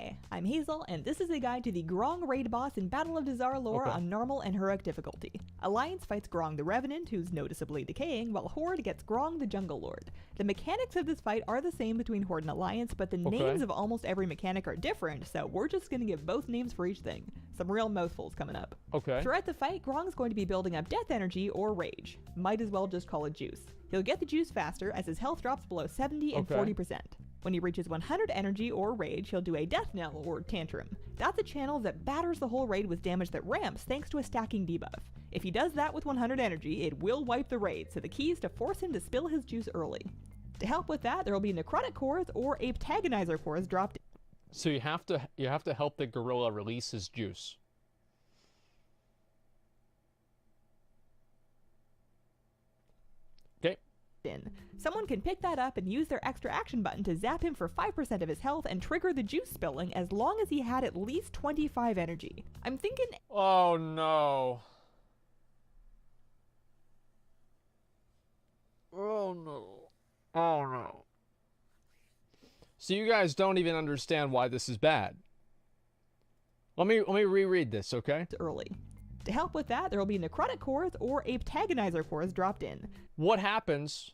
Hi, I'm Hazel, and this is a guide to the Grong raid boss in Battle of Dazar lore on normal and heroic difficulty. Alliance fights Grong the Revenant, who's noticeably decaying, while Horde gets Grong the Jungle Lord. The mechanics of this fight are the same between Horde and Alliance, but the names of almost every mechanic are different, so we're just gonna give both names for each thing. Some real mouthfuls coming up. Throughout the fight, Grong's going to be building up death energy or rage. Might as well just call it juice. He'll get the juice faster as his health drops below 70 and 40%. When he reaches 100 energy or rage, he'll do a death knell or tantrum. That's a channel that batters the whole raid with damage that ramps thanks to a stacking debuff. If he does that with 100 energy, it will wipe the raid, so the key is to force him to spill his juice early. To help with that, there will be necrotic cores or aptagonizer cores dropped. So you have to help the gorilla release his juice. In. Someone can pick that up and use their extra action button to zap him for 5% of his health and trigger the juice spilling as long as he had at least 25 energy. I'm thinking... Oh no. Oh no. Oh no. So you guys don't even understand why this is bad. Let me reread this, okay? Early. To help with that, there will be necrotic cores or aptagonizer cores dropped in. What happens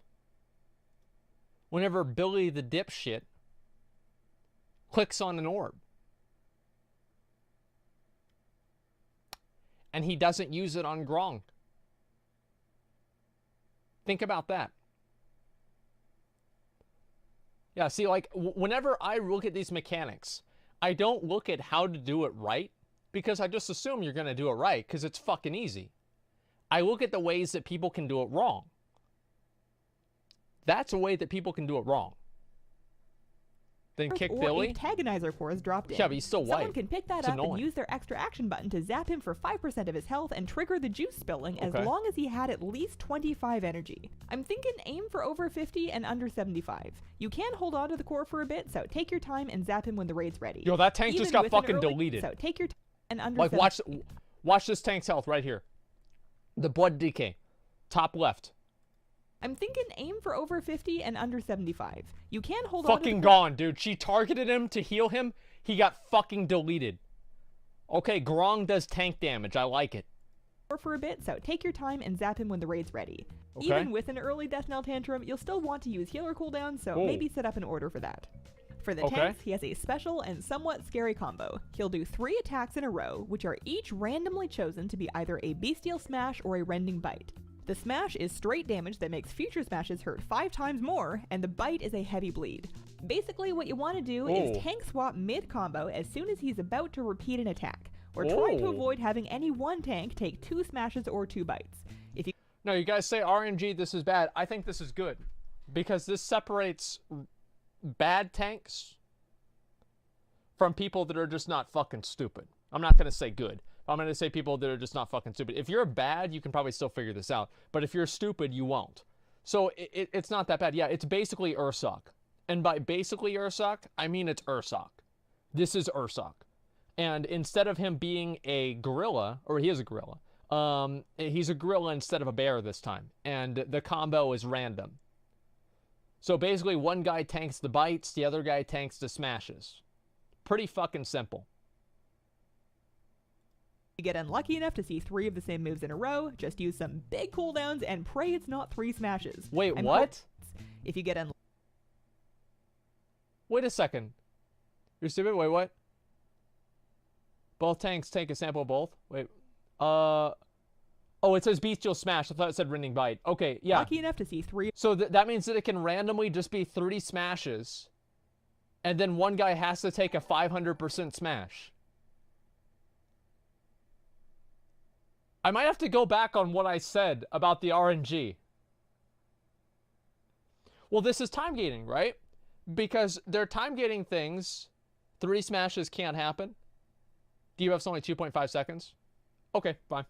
whenever Billy the dipshit clicks on an orb and he doesn't use it on Grong? Think about that. Yeah, see, like, whenever I look at these mechanics, I don't look at how to do it right, because I just assume you're going to do it right, because it's fucking easy. I look at the ways that people can do it wrong. That's a way that people can do it wrong. Then kick Billy. Antagonizer cores dropped in. Yeah, but he's still white. Someone can pick that up and use their extra action button to zap him for 5% of his health and trigger the juice spilling as long as he had at least 25 energy. I'm thinking aim for over 50 and under 75. You can hold on to the core for a bit, so take your time and zap him when the raid's ready. Yo, that tank just got fucking deleted. So take your time and under. Like, watch this tank's health right here. The blood decay, top left. I'm thinking aim for over 50 and under 75. You can hold on. Fucking Fucking gone, dude. She targeted him to heal him. He got fucking deleted. Okay, Grong does tank damage. I like it. For a bit, so take your time and zap him when the raid's ready. Even with an early death knell tantrum, you'll still want to use healer cooldown, so maybe set up an order for that. For the tanks, he has a special and somewhat scary combo. He'll do 3 attacks in a row, which are each randomly chosen to be either a bestial smash or a rending bite. The smash is straight damage that makes future smashes hurt 5 times more, and the bite is a heavy bleed. Basically, what you want to do is tank swap mid-combo as soon as he's about to repeat an attack. We're trying to avoid having any one tank take 2 smashes or 2 bites. If you No, you guys say RNG, this is bad. I think this is good, because this separates bad tanks from people that are just not fucking stupid. I'm not going to say good. I'm going to say people that are just not fucking stupid. If you're bad, you can probably still figure this out. But if you're stupid, you won't. So it's not that bad. Yeah, it's basically Ursoc. And by basically Ursoc, I mean it's Ursoc. This is Ursoc. And instead of him being a gorilla, or he is a gorilla, he's a gorilla instead of a bear this time. And the combo is random. So basically one guy tanks the bites, the other guy tanks the smashes. Pretty fucking simple. You get unlucky enough to see 3 of the same moves in a row, just use some big cooldowns and pray it's not 3 smashes. Wait, what? If you get Wait a second. You're stupid? Wait, what? Both tanks take a sample of both? Wait. Oh, it says bestial smash. I thought it said rending bite. Okay, yeah. Lucky enough to see 3. So that means that it can randomly just be 3 smashes, and then one guy has to take a 500% smash. I might have to go back on what I said about the RNG. Well, this is time gating, right? Because they're time gating things. 3 smashes can't happen. DBuff's only 2.5 seconds. Okay, fine.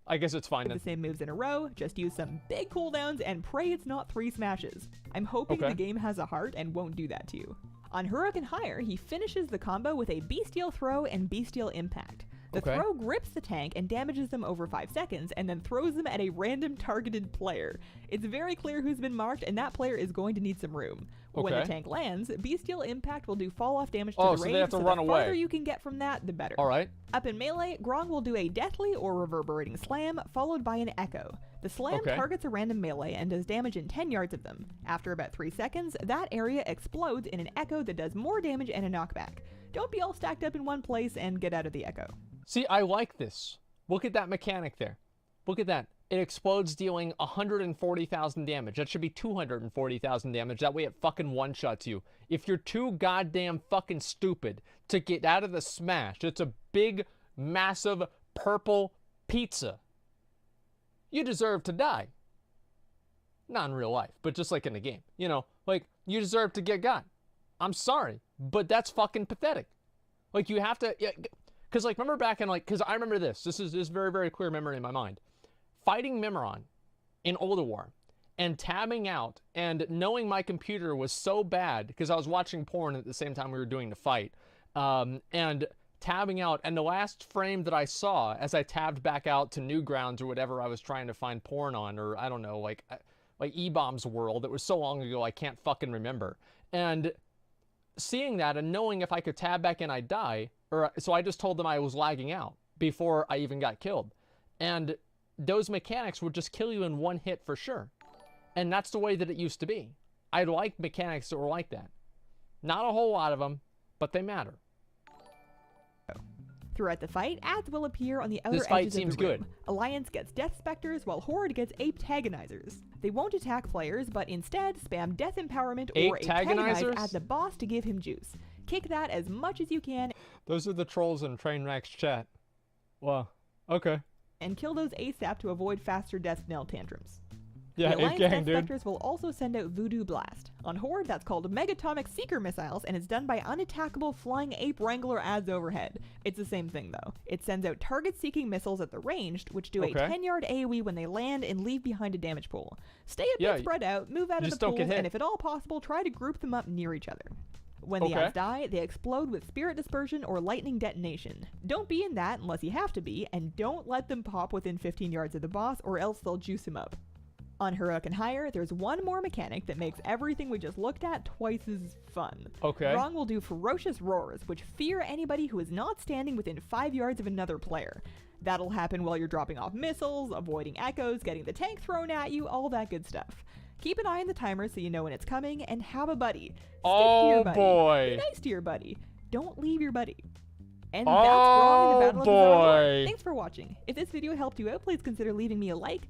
I guess it's fine then. The same moves in a row, just use some big cooldowns and pray it's not 3 smashes. I'm hoping the game has a heart and won't do that to you. On Heroic and higher, he finishes the combo with a bestial throw and bestial impact. The Okay. throw grips the tank and damages them over 5 seconds, and then throws them at a random targeted player. It's very clear who's been marked, and that player is going to need some room. When the Okay. tank lands, Bestial Impact will do fall-off damage to Oh, the so raid, they have to so run the away. farther you can get from that, the better. All right. Up in melee, Grong will do a deathly or reverberating slam, followed by an echo. The slam Okay. targets a random melee and does damage in 10 yards of them. After about 3 seconds, that area explodes in an echo that does more damage and a knockback. Don't be all stacked up in one place and get out of the echo. See, I like this. Look at that mechanic there. Look at that. It explodes, dealing 140,000 damage. That should be 240,000 damage. That way it fucking one-shots you. If you're too goddamn fucking stupid to get out of the smash, it's a big, massive, purple pizza. You deserve to die. Not in real life, but just like in the game. You know, like, you deserve to get got. I'm sorry, but that's fucking pathetic. Like, you have to... Because, like, remember back in, like... Because I remember this. This is very, very clear memory in my mind. Fighting Mimiron in Older War and tabbing out and knowing my computer was so bad because I was watching porn at the same time we were doing the fight, and tabbing out, and the last frame that I saw as I tabbed back out to Newgrounds or whatever I was trying to find porn on, or I don't know, like E-Bomb's World. It was so long ago I can't fucking remember. And seeing that and knowing if I could tab back in I'd die, so I just told them I was lagging out before I even got killed. And those mechanics would just kill you in one hit for sure. And that's the way that it used to be. I like mechanics that were like that. Not a whole lot of them, but they matter. Throughout the fight, ads will appear on the outer This fight edges seems of the room. good. Alliance gets Death Specters, while Horde gets Ape-Tagonizers. They won't attack players, but instead spam Death Empowerment or Ape-Tagonize at the boss to give him juice. Kick that as much as you can. Those are the trolls in Trainwreck's chat. Wow. Okay. And kill those ASAP to avoid faster death knell tantrums. Yeah, the Alliance Ape Gang, Death dude. Specters will also send out Voodoo Blast. On Horde, that's called Megatomic Seeker Missiles, and it's done by unattackable flying ape wrangler ads overhead. It's the same thing, though. It sends out target-seeking missiles at the ranged, which do a 10-yard AoE when they land and leave behind a damage pool. Stay a bit spread out, move out of the just don't pools, get hit. and if at all possible, try to group them up near each other. When the ads die, they explode with Spirit Dispersion or Lightning Detonation. Don't be in that unless you have to be, and don't let them pop within 15 yards of the boss, or else they'll juice him up. On Heroic and higher, there's one more mechanic that makes everything we just looked at twice as fun. Okay. Grong will do Ferocious Roars, which fear anybody who is not standing within 5 yards of another player. That'll happen while you're dropping off missiles, avoiding echoes, getting the tank thrown at you, all that good stuff. Keep an eye on the timer so you know when it's coming, and have a buddy. Stick to your buddy. Boy. Be nice to your buddy. Don't leave your buddy. And that's Grong in the Battle of the Zara. Thanks for watching. If this video helped you out, please consider leaving me a like.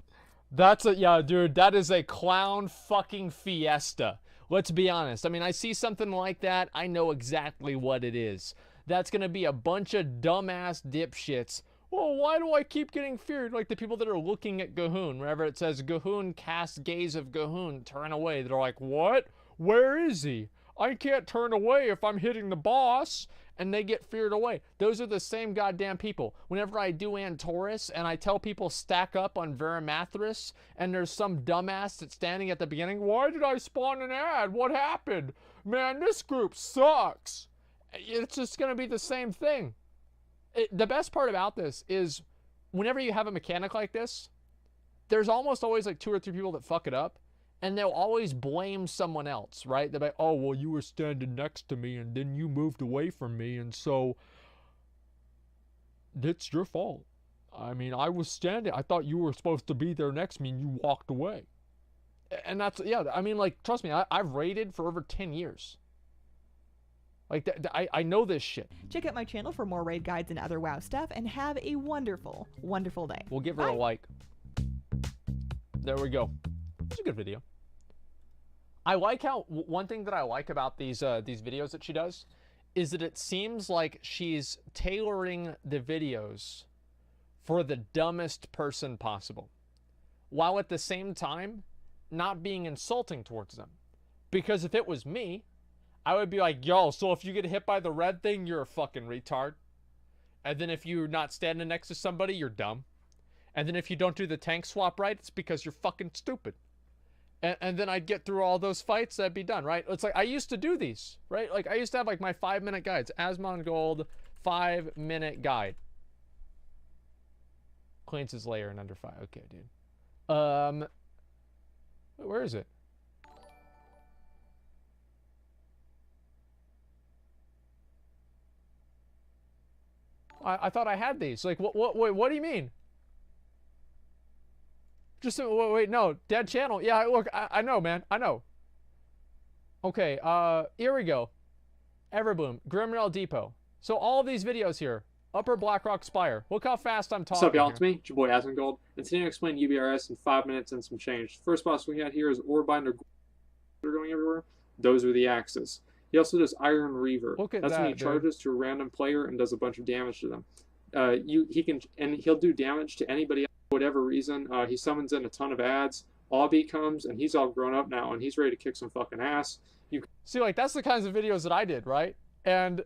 That's a, yeah, dude, that is a clown fucking fiesta. Let's be honest. I mean, I see something like that, I know exactly what it is. That's gonna be a bunch of dumbass dipshits. Well, why do I keep getting feared? Like the people that are looking at Gahoon, wherever it says Gahoon cast gaze of Gahoon, turn away. They're like, what? Where is he? I can't turn away if I'm hitting the boss. And they get feared away. Those are the same goddamn people. Whenever I do Antorus and I tell people stack up on Veramathris and there's some dumbass that's standing at the beginning, why did I spawn an ad? What happened? Man, this group sucks. It's just gonna be the same thing. The best part about this is whenever you have a mechanic like this, there's almost always like 2 or 3 people that fuck it up. And they'll always blame someone else, right? They'll be like, oh, well, you were standing next to me and then you moved away from me. And so it's your fault. I mean, I was standing. I thought you were supposed to be there next to me and you walked away. And that's, yeah, I mean, like, trust me, I've raided for over 10 years. Like, I know this shit. Check out my channel for more raid guides and other WoW stuff, and have a wonderful, wonderful day. We'll give her a like. There we go. It's a good video. I like how, one thing that I like about these videos that she does is that it seems like she's tailoring the videos for the dumbest person possible, while at the same time not being insulting towards them. Because if it was me, I would be like, yo, so if you get hit by the red thing, you're a fucking retard. And then if you're not standing next to somebody, you're dumb. And then if you don't do the tank swap right, it's because you're fucking stupid. And then I'd get through all those fights, that'd be done, right? It's like, I used to do these, right? Like, I used to have, like, my 5-minute guides. Asmongold 5-minute guide. cleans his lair in under 5. Okay, dude. Where is it? I thought I had these. Like, wait, what do you mean? Just, wait, no. Dead channel. Yeah, look, I know, man. I know. Okay, here we go. Everbloom, Grimrail Depot. So all of these videos here. Upper Blackrock Spire. Look how fast I'm talking. What's up, y'all? Here. It's me, your boy Asmongold, and today I'm explaining UBRS in 5 minutes and some change. First boss we got here is Orebinder going everywhere. Those are the axes. He also does Iron Reaver. Look at That's that, when he charges to a random player and does a bunch of damage to them. He'll do damage to anybody else for whatever reason. He summons in a ton of ads. Obby comes, and he's all grown up now, and he's ready to kick some fucking ass. See, like, that's the kinds of videos that I did, right? And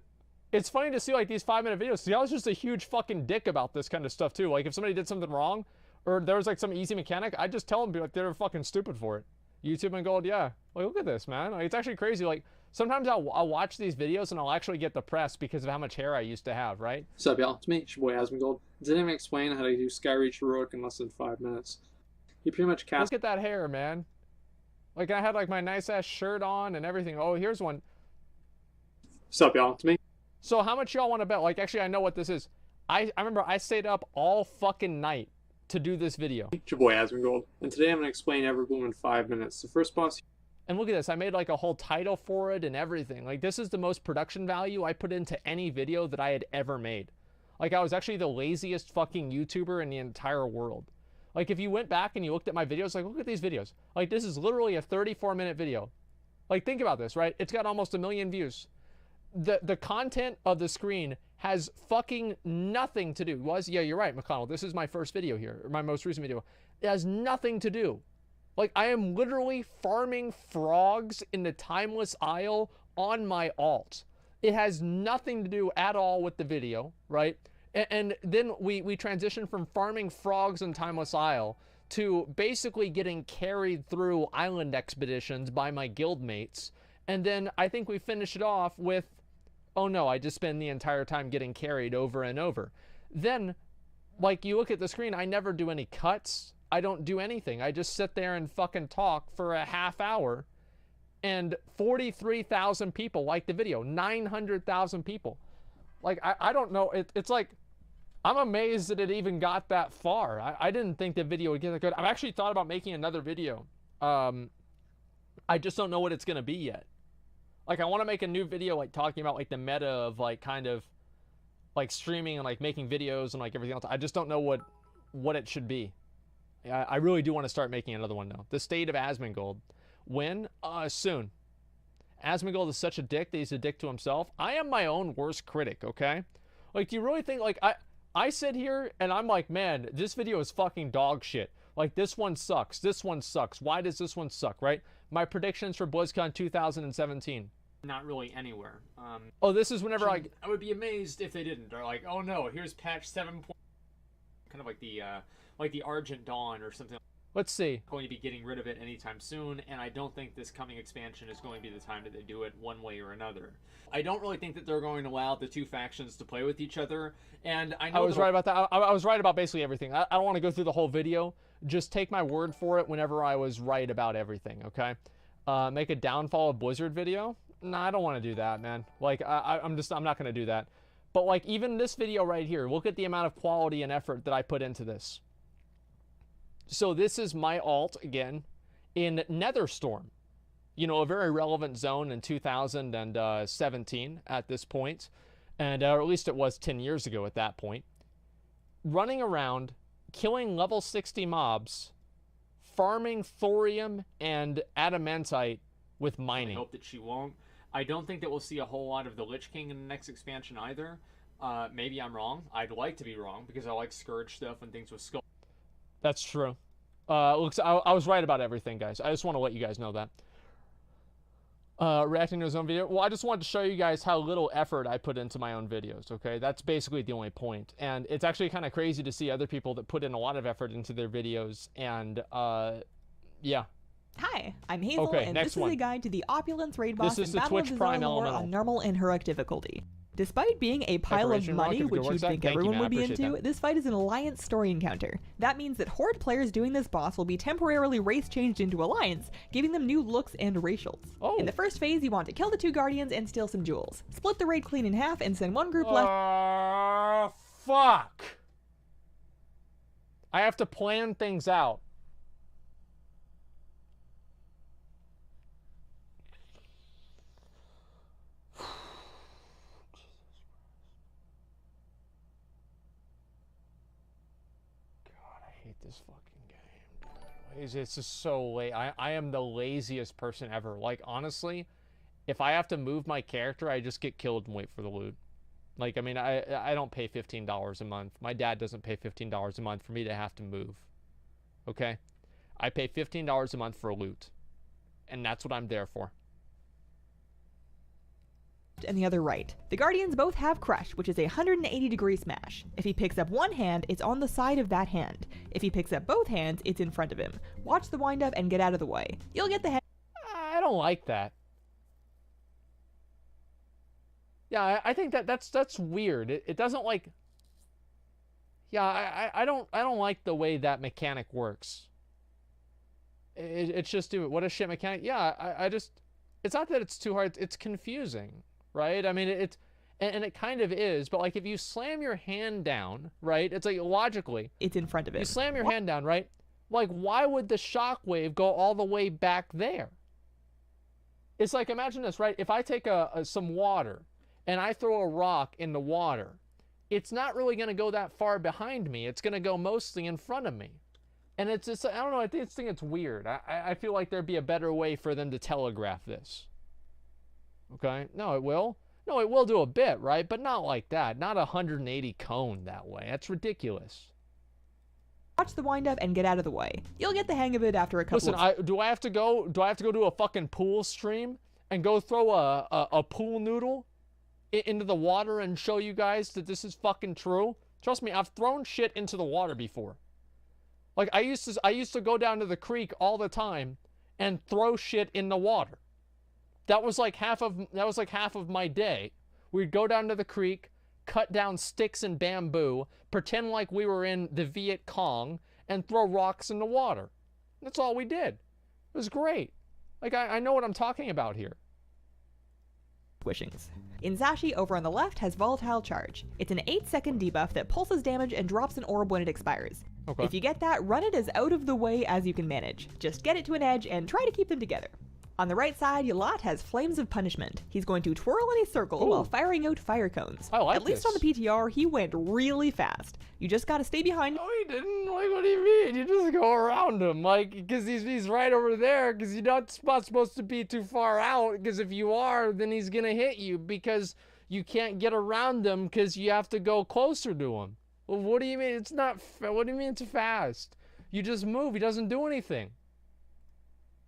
it's funny to see, like, these 5-minute videos. See, I was just a huge fucking dick about this kind of stuff, too. Like, if somebody did something wrong, or there was, like, some easy mechanic, I'd just tell them, be like, they're fucking stupid for it. YouTube and Gold, yeah. Like, look at this, man. Like, it's actually crazy. Like, sometimes I'll watch these videos, and I'll actually get depressed because of how much hair I used to have, right? What's up, y'all? It's me, it's your boy Asmongold. Today I'm going to explain how to do Skyreach Heroic in less than 5 minutes. You pretty much cast... Look at that hair, man. Like, I had, like, my nice-ass shirt on and everything. Oh, here's one. What's up, y'all? It's me. So how much y'all want to bet? Like, actually, I know what this is. I remember I stayed up all fucking night to do this video. It's your boy Asmongold, and today I'm going to explain Everbloom in 5 minutes. The first boss... And look at this. I made, like, a whole title for it and everything. Like, this is the most production value I put into any video that I had ever made. Like, I was actually the laziest fucking YouTuber in the entire world. Like, if you went back and you looked at my videos, like, look at these videos. Like, this is literally a 34-minute video. Like, think about this, right? It's got almost 1 million views. The content of the screen has fucking nothing to do. Yeah, you're right, McConnell. This is my first video here, or my most recent video. It has nothing to do. Like, I am literally farming frogs in the Timeless Isle on my alt. It has nothing to do at all with the video, right? And then we transition from farming frogs in Timeless Isle to basically getting carried through island expeditions by my guildmates. And then I think we finish it off with, oh no, I just spend the entire time getting carried over and over. Then, like, you look at the screen, I never do any cuts. I don't do anything. I just sit there and fucking talk for a half hour, and 43,000 people like the video. 900,000 people. Like, I don't know. It's like, I'm amazed that it even got that far. I didn't think the video would get that good. I've actually thought about making another video. I just don't know what it's going to be yet. Like, I want to make a new video, like, talking about, like, the meta of, like, kind of, like, streaming and, like, making videos and, like, everything else. I just don't know what it should be. I really do want to start making another one, though. The State of Asmongold. When? Soon. Asmongold is such a dick that he's a dick to himself. I am my own worst critic, okay? Like, do you really think, like, I sit here and I'm like, man, this video is fucking dog shit. Like, this one sucks. This one sucks. Why does this one suck, right? My predictions for BlizzCon 2017. Not really anywhere. Oh, this is whenever I would be amazed if they didn't. They're like, oh no, here's patch 7. Kind of like the Argent Dawn or something. Let's see. Going to be getting rid of it anytime soon, and I don't think this coming expansion is going to be the time that they do it one way or another. I don't really think that they're going to allow the two factions to play with each other, and I know I was right about that. I was right about basically everything. I don't want to go through the whole video. Just take my word for it whenever I was right about everything, okay? Make a Downfall of Blizzard video? Nah, I don't want to do that, man. Like, I'm not going to do that. But, like, even this video right here, look at the amount of quality and effort that I put into this. So this is my alt, again, in Netherstorm. You know, a very relevant zone in 2017 at this point. And, or at least it was 10 years ago at that point. Running around, killing level 60 mobs, farming thorium and adamantite with mining. I hope that she won't. I don't think that we'll see a whole lot of the Lich King in the next expansion either. Maybe I'm wrong. I'd like to be wrong because I like Scourge stuff and things with Skull. That's true. Looks, I was right about everything, guys. I just want to let you guys know that. Reacting to his own video. Well, I just wanted to show you guys how little effort I put into my own videos, okay? That's basically the only point. And it's actually kind of crazy to see other people that put in a lot of effort into their videos. And, yeah. Hi, I'm Hazel, okay, and next this is a guide to the Opulence raid boss This is in the Battle of Twitch Prime Desarlor Elemental. on normal and heroic difficulty. Despite being a pile of Decoration money, rocket, which good you'd work, think Zach. Thank you, everyone man. would be Appreciate into, that. this fight is an alliance story encounter. That means that Horde players doing this boss will be temporarily race changed into alliance, giving them new looks and racials. Oh. In the first phase, you want to kill the 2 guardians and steal some jewels. Split the raid clean in half and send one group left. Fuck. I have to plan things out. This fucking game, dude. It's just so late. I am the laziest person ever. Like, honestly, if I have to move my character, I just get killed and wait for the loot. Like, I mean, I don't pay $15 a month. My dad doesn't pay $15 a month for me to have to move. Okay? I pay $15 a month for a loot. And that's what I'm there for. And the other right. The Guardians both have Crush, which is a 180-degree smash. If he picks up one hand, it's on the side of that hand. If he picks up both hands, it's in front of him. Watch the wind-up and get out of the way. You'll get the hang. I don't like that. Yeah, I think that's weird. It doesn't like. Yeah, I don't like the way that mechanic works. It's just what a shit mechanic. Yeah, I just. It's not that it's too hard. It's confusing. Right? I mean, and it kind of is, but like if you slam your hand down, right? It's like logically. It's in front of it. You slam your hand down, right? Like, why would the shockwave go all the way back there? It's like, imagine this, right? If I take some water and I throw a rock in the water, it's not really going to go that far behind me. It's going to go mostly in front of me. And it's just, I don't know, I think it's weird. I feel like there'd be a better way for them to telegraph this. Okay? No, it will. No, it will do a bit, right? But not like that. Not 180 cone that way. That's ridiculous. Watch the wind-up and get out of the way. You'll get the hang of it after a couple Listen, do I have to go to a fucking pool stream and go throw a pool noodle into the water and show you guys that this is fucking true? Trust me, I've thrown shit into the water before. Like, I used to go down to the creek all the time and throw shit in the water. That was like half of my day. We'd go down to the creek, cut down sticks and bamboo, pretend like we were in the Viet Cong, and throw rocks in the water. That's all we did. It was great. Like, I know what I'm talking about here. Wishings. Inzashi over on the left has Volatile Charge. It's an 8-second debuff that pulses damage and drops an orb when it expires. Okay. If you get that, run it as out of the way as you can manage. Just get it to an edge and try to keep them together. On the right side, Yalat has Flames of Punishment. He's going to twirl in a circle while firing out fire cones. I like At least this. on the PTR, he went really fast. You just gotta stay behind. No, he didn't. Like, what do you mean? You just go around him, like, because he's right over there, because you're not supposed to be too far out, because if you are, then he's gonna hit you, because you can't get around him, because you have to go closer to him. Well, what do you mean? It's not, what do you mean it's fast? You just move. He doesn't do anything.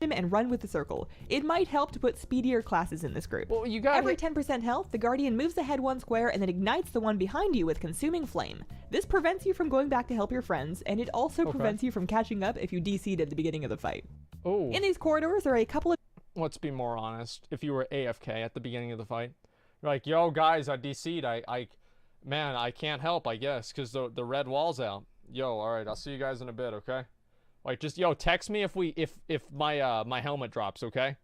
Him and run with the circle. It might help to put speedier classes in this group. Well, you got Every 10% health, the Guardian moves ahead one square and then ignites the one behind you with Consuming Flame. This prevents you from going back to help your friends, and it also prevents you from catching up if you DC'd at the beginning of the fight. Oh. In these corridors are a couple of... Let's be more honest. If you were AFK at the beginning of the fight, you're like, yo, guys, I DC'd. Man, I can't help, I guess, because the red wall's out. Yo, all right, I'll see you guys in a bit, okay? Like, just, yo, text me if my helmet drops, okay?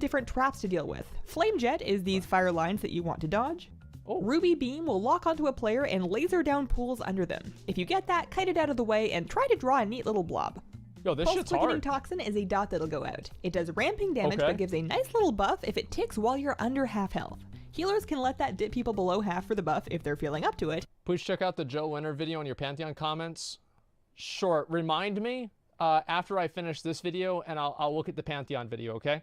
different traps to deal with. Flame Jet is these fire lines that you want to dodge. Oh. Ruby Beam will lock onto a player and laser down pools under them. If you get that, kite it out of the way and try to draw a neat little blob. Yo, this shit's Quickening hard. Toxin is a dot that'll go out. It does ramping damage Okay. but gives a nice little buff if it ticks while you're under half health. Healers can let that dip people below half for the buff if they're feeling up to it. Please check out the Joe Winter video in your Pantheon comments. Sure, remind me after I finish this video, and I'll look at the Pantheon video, okay?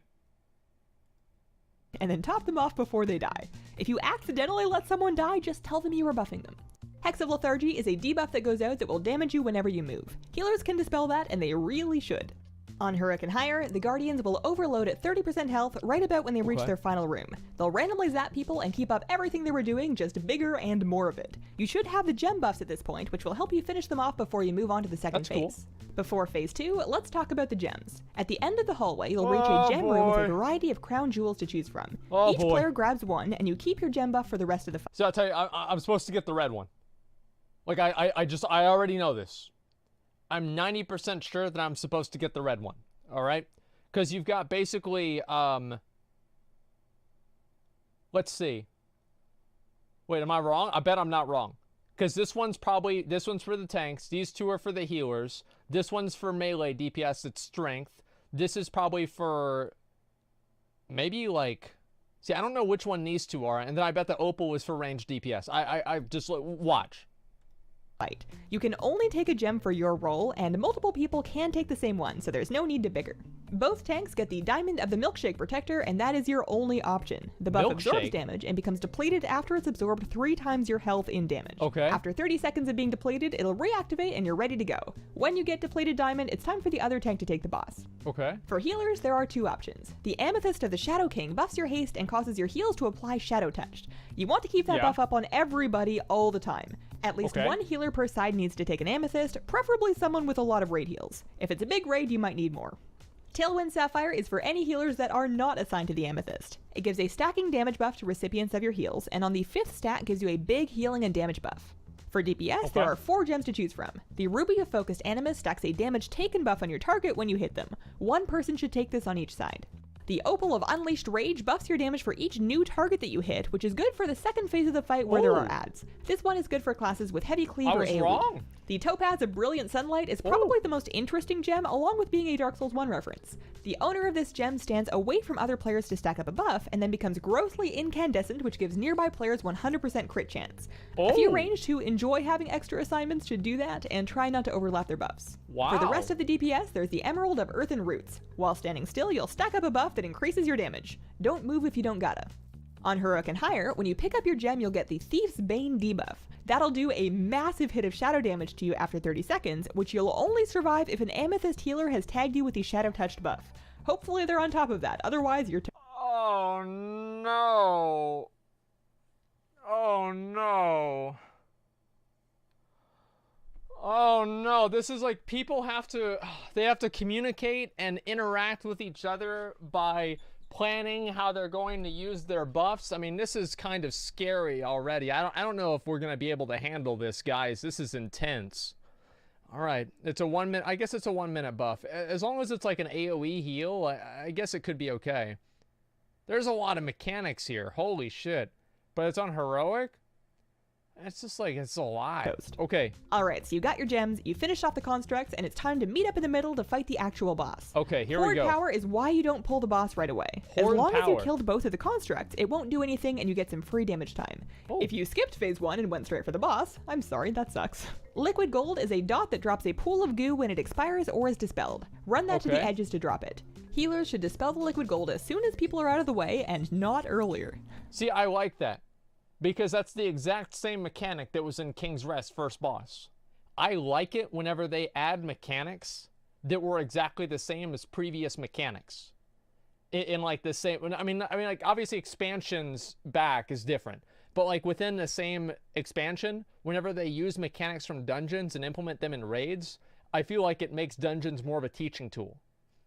And then top them off before they die. If you accidentally let someone die, just tell them you were buffing them. Hex of Lethargy is a debuff that goes out that will damage you whenever you move. Healers can dispel that, and they really should. On Heroic and higher, the Guardians will overload at 30% health right about when they reach their final room. They'll randomly zap people and keep up everything they were doing, just bigger and more of it. You should have the gem buffs at this point, which will help you finish them off before you move on to the second phase. Before phase 2, let's talk about the gems. At the end of the hallway, you'll reach a gem room with a variety of crown jewels to choose from. Each player grabs one, and you keep your gem buff for the rest of the fight. So I'll tell you, I'm supposed to get the red one. Like, I already know this. I'm 90% sure that I'm supposed to get the red one. All right? Because you've got basically, let's see. Wait, am I wrong? I bet I'm not wrong. Because this one's for the tanks. These two are for the healers. This one's for melee DPS, it's strength. This is probably for, maybe like, see, I don't know which one these two are. And then I bet the opal was for ranged DPS. I just, watch. You can only take a gem for your role, and multiple people can take the same one, so there's no need to bicker. Both tanks get the Diamond of the Milkshake Protector, and that is your only option. The buff absorbs damage and becomes depleted after it's absorbed 3 times your health in damage. After 30 seconds of being depleted, it'll reactivate and you're ready to go. When you get depleted Diamond, it's time for the other tank to take the boss. For healers, there are 2 options. The Amethyst of the Shadow King buffs your haste and causes your heals to apply Shadow Touched. You want to keep that buff up on everybody all the time. At least one healer per side needs to take an Amethyst, preferably someone with a lot of raid heals. If it's a big raid, you might need more. Tailwind Sapphire is for any healers that are not assigned to the Amethyst. It gives a stacking damage buff to recipients of your heals, and on the 5th stat gives you a big healing and damage buff. For DPS, there are 4 gems to choose from. The Ruby of Focused Animus stacks a damage taken buff on your target when you hit them. One person should take this on each side. The Opal of Unleashed Rage buffs your damage for each new target that you hit, which is good for the second phase of the fight where there are adds. This one is good for classes with heavy cleave or AoE. The Topaz of Brilliant Sunlight is probably the most interesting gem, along with being a Dark Souls 1 reference. The owner of this gem stands away from other players to stack up a buff, and then becomes grossly incandescent, which gives nearby players 100% crit chance. A few ranged who enjoy having extra assignments should do that, and try not to overlap their buffs. For the rest of the DPS, there's the Emerald of Earthen Roots. While standing still, you'll stack up a buff that increases your damage. Don't move if you don't gotta. On Heroic and higher, when you pick up your gem, you'll get the Thief's Bane debuff. That'll do a massive hit of shadow damage to you after 30 seconds, which you'll only survive if an Amethyst healer has tagged you with the Shadow Touched buff. Hopefully they're on top of that, otherwise you're oh no. Oh no. Oh no, this is like people have to communicate and interact with each other by planning how they're going to use their buffs. I mean, this is kind of scary already. I don't know if we're going to be able to handle this, guys. This is intense. All right, it's a 1 minute. I guess it's a 1 minute buff. As long as it's like an AoE heal, I guess it could be okay. There's a lot of mechanics here. Holy shit. But it's on heroic? It's just like, it's a lot. Okay. Alright, so you got your gems, you finished off the constructs, and it's time to meet up in the middle to fight the actual boss. Okay, here we go. Horde power is why you don't pull the boss right away. As long as you killed both of the constructs, it won't do anything and you get some free damage time. If you skipped phase 1 and went straight for the boss, I'm sorry, that sucks. Liquid Gold is a dot that drops a pool of goo when it expires or is dispelled. Run that to the edges to drop it. Healers should dispel the Liquid Gold as soon as people are out of the way and not earlier. See, I like that. Because that's the exact same mechanic that was in King's Rest first boss. I like it whenever they add mechanics that were exactly the same as previous mechanics. In like the same, I mean, like obviously expansions back is different. But like within the same expansion, whenever they use mechanics from dungeons and implement them in raids, I feel like it makes dungeons more of a teaching tool.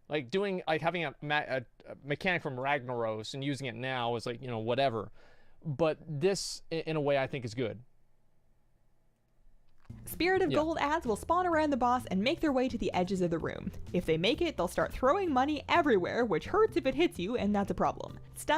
Like having a mechanic from Ragnaros and using it now is like, you know, whatever. But this, in a way, I think is good. Spirit of Gold adds will spawn around the boss and make their way to the edges of the room. If they make it, they'll start throwing money everywhere, which hurts if it hits you, and that's a problem. Stun